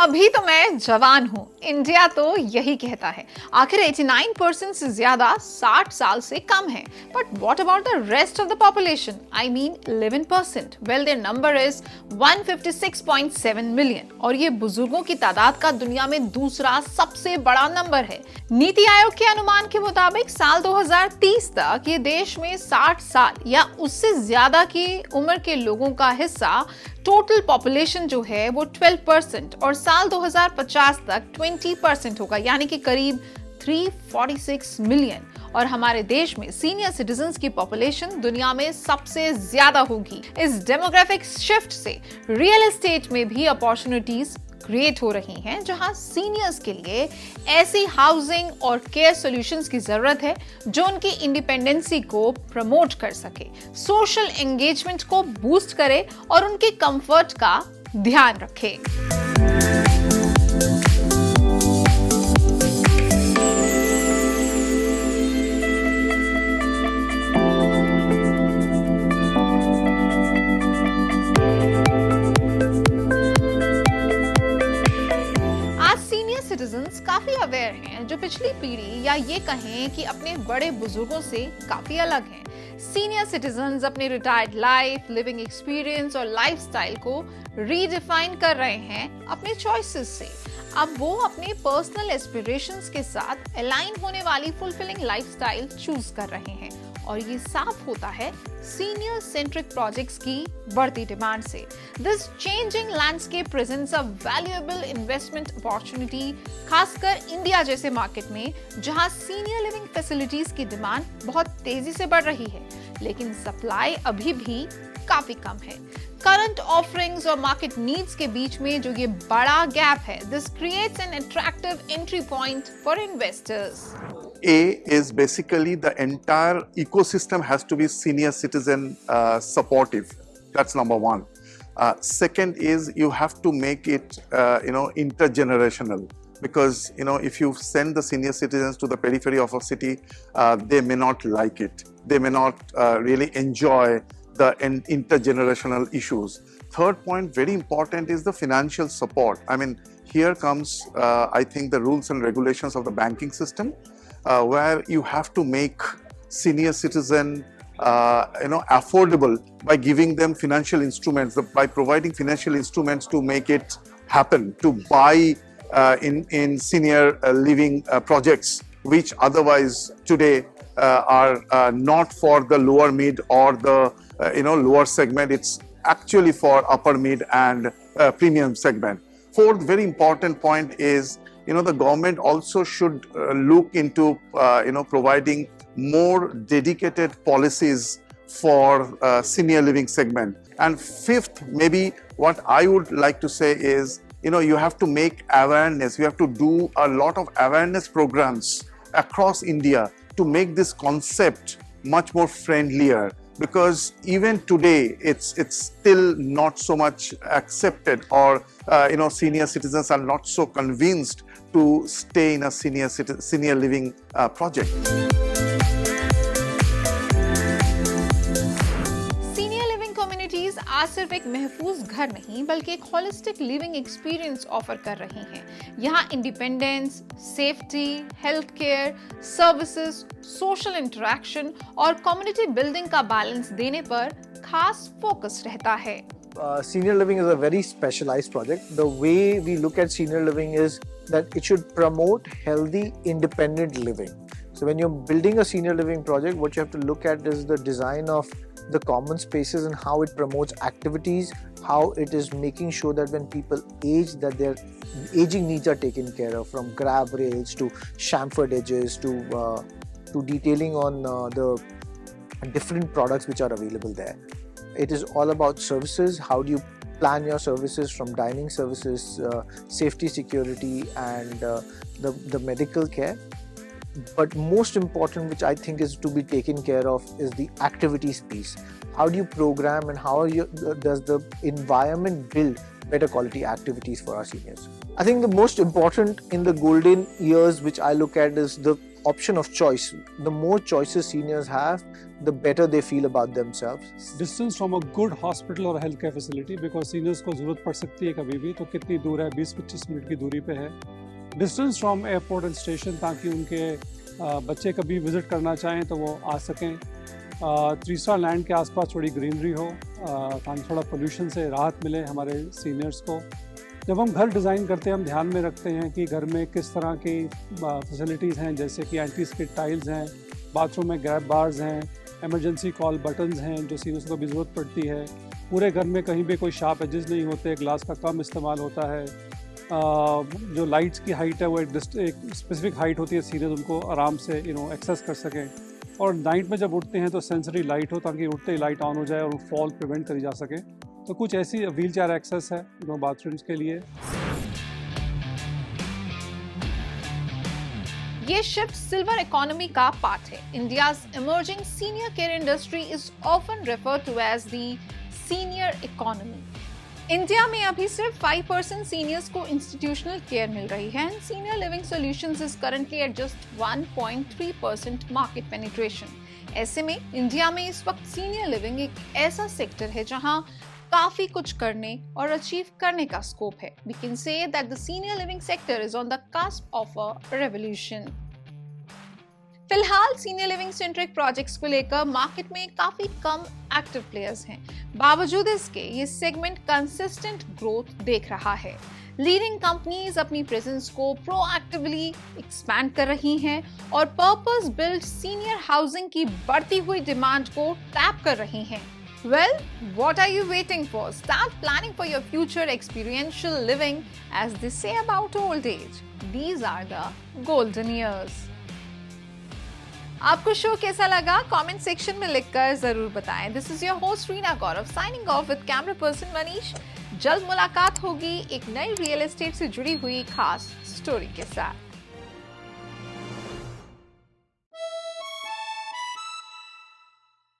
अभी तो मैं जवान हूँ, इंडिया तो यही कहता है। आखिर 89% से ज्यादा 60 साल से कम है। But what about the rest of the population? I mean 11%। Well, their number is 156.7 million और ये बुजुर्गों की तादाद का दुनिया में दूसरा सबसे बड़ा नंबर है। नीति आयोग के अनुमान के मुताबिक साल 2030 तक ये देश में 60 साल या उससे ज्यादा की उम्र के लोगों का हिस्सा टोटल पॉपुलेशन जो है वो 12% और साल 2050 तक 20% होगा, यानी कि करीब 346 मिलियन। और हमारे देश में सीनियर सिटीजन्स की पॉपुलेशन दुनिया में सबसे ज्यादा होगी। इस डेमोग्राफिक शिफ्ट से रियल एस्टेट में भी अपॉर्चुनिटीज क्रिएट हो रही हैं, जहां सीनियर्स के लिए ऐसी हाउसिंग और केयर सॉल्यूशंस की जरूरत है जो उनकी इंडिपेंडेंसी को प्रमोट कर सके, सोशल एंगेजमेंट को बूस्ट करे और उनके कंफर्ट का ध्यान रखे। सिटीजन्स काफी अवेयर हैं, जो पिछली पीढ़ी या ये कहें कि अपने बड़े बुजुर्गों से काफी अलग हैं। सीनियर सिटीजन्स अपने रिटायर्ड लाइफ, लिविंग एक्सपीरियंस और लाइफस्टाइल को रीडिफाइन कर रहे हैं अपने चॉइसेस से। अब वो अपने पर्सनल एस्पिरेशंस के साथ अलाइन होने वाली फुलफिलिंग लाइफस्टाइल चूज कर रहे हैं और ये साफ होता है सीनियर सेंट्रिक प्रोजेक्ट्स की बढ़ती डिमांड से। This changing landscape presents a valuable investment opportunity, खासकर इंडिया जैसे मार्केट में जहां सीनियर लिविंग फैसिलिटीज की डिमांड बहुत तेजी से बढ़ रही है, लेकिन सप्लाई अभी भी काफी कम है। करंट ऑफरिंग्स और मार्केट नीड्स के बीच में जो ये बड़ा गैप है, this creates an attractive entry point for investors. A is basically the entire ecosystem has to be senior citizen supportive. That's number one. Second is you have to make it intergenerational, because if you send the senior citizens to the periphery of a city, they may not like it. They may not really enjoy the intergenerational issues. Third point, very important, is the financial support. I mean, here comes I think the rules and regulations of the banking system. Where you have to make senior citizen affordable by giving them financial instruments, by providing financial instruments to make it happen, to buy in senior living projects, which otherwise today are not for the lower mid or the lower segment. It's actually for upper mid and premium segment. Fourth very important point is the government also should look into providing more dedicated policies for senior living segment. And fifth, maybe what I would like to say is you have to make awareness. You have to do a lot of awareness programs across India to make this concept much more friendlier, because even today it's still not so much accepted, or senior citizens are not so convinced to stay in a senior living project. Senior living communities आज सिर्फ एक महफूज घर नहीं बल्कि एक holistic living experience offer कर रही हैं। यहाँ independence, safety, health care, services, social interaction और कम्युनिटी बिल्डिंग का बैलेंस देने पर खास फोकस रहता है। Senior living is a very specialized project. The way we look at senior living is that it should promote healthy, independent living. So when you're building a senior living project, what you have to look at is the design of the common spaces and how it promotes activities, how it is making sure that when people age, that their aging needs are taken care of, from grab rails to chamfered edges to detailing on the different products which are available there. It is all about services. How do you plan your services, from dining services, safety, security, and the medical care. But most important, which I think is to be taken care of, is the activities piece. How do you program and how does the environment build better quality activities for our seniors? I think the most important in the golden years which I look at is the option of choice. The more choices seniors have, the better they feel about themselves. Distance from a good hospital or healthcare facility, because seniors को जरूरत पड़ सकती है कभी भी, तो कितनी दूर है? 20-25 मिनट की दूरी पे है. Distance from airport and station, ताकि उनके बच्चे कभी विजिट करना चाहें तो वो आ सकें. 3 स्टार लैंड के आसपास थोड़ी ग्रीनरी हो, ताकि थोड़ा पोल्यूशन से राहत मिले हमारे सीनियर्स को. जब हम घर डिज़ाइन करते हैं, हम ध्यान में रखते हैं कि घर में किस तरह की फैसिलिटीज़ हैं, जैसे कि एंटी स्किड टाइल्स हैं, बाथरूम में ग्रैब बार्स हैं, इमरजेंसी कॉल बटन्स हैं जो सीनियर्स को भी ज़रूरत पड़ती है. पूरे घर में कहीं भी कोई शार्प एजेस नहीं होते, ग्लास का कम इस्तेमाल होता है. जो लाइट्स की हाइट है वो एक स्पेसिफिक हाइट होती है, सीनियर्स उनको आराम से एक्सेस कर सकें. और नाइट में जब उठते हैं तो सेंसरी लाइट हो, ताकि उठते ही लाइट ऑन हो जाए और फॉल प्रिवेंट करी जा सके. तो कुछ ऐसी व्हील चेयर एक्सेस है बाथरूम्स के लिए. ये शिफ्ट सिल्वर इकोनॉमी का पार्ट है. India's emerging senior care industry is often referred to as the senior economy. India में अभी सिर्फ 5% सीनियर्स को इंस्टीट्यूशनल केयर मिल रही है and senior living solutions is currently at just 1.3% market penetration. ऐसे में इंडिया में इस वक्त सीनियर लिविंग एक ऐसा सेक्टर है जहां काफी कुछ करने और अचीव करने का स्कोप है. We can say that the senior living sector is on the cusp of a revolution. फिलहाल सीनियर लिविंग सेंट्रिक प्रोजेक्ट्स को लेकर मार्केट में काफी कम एक्टिव प्लेयर्स हैं. बावजूद इसके ये सेगमेंट कंसिस्टेंट ग्रोथ देख रहा है. लीडिंग कंपनीज अपनी प्रेजेंस को प्रोएक्टिवली एक्सपैंड कर रही हैं और पर्पस बिल्ड सीनियर हाउसिंग की बढ़ती हुई डिमांड को टैप कर रही हैं. Well, what are you waiting for? Start planning for your future experiential living, as they say about old age. These are the golden years. आपको शो कैसा लगा? कमेंट सेक्शन में लिखकर जरूर बताएं. This is your host Reena Gaurav signing off with camera person Manish. जल्द मुलाकात होगी एक नई रियल एस्टेट से जुड़ी हुई खास स्टोरी के साथ.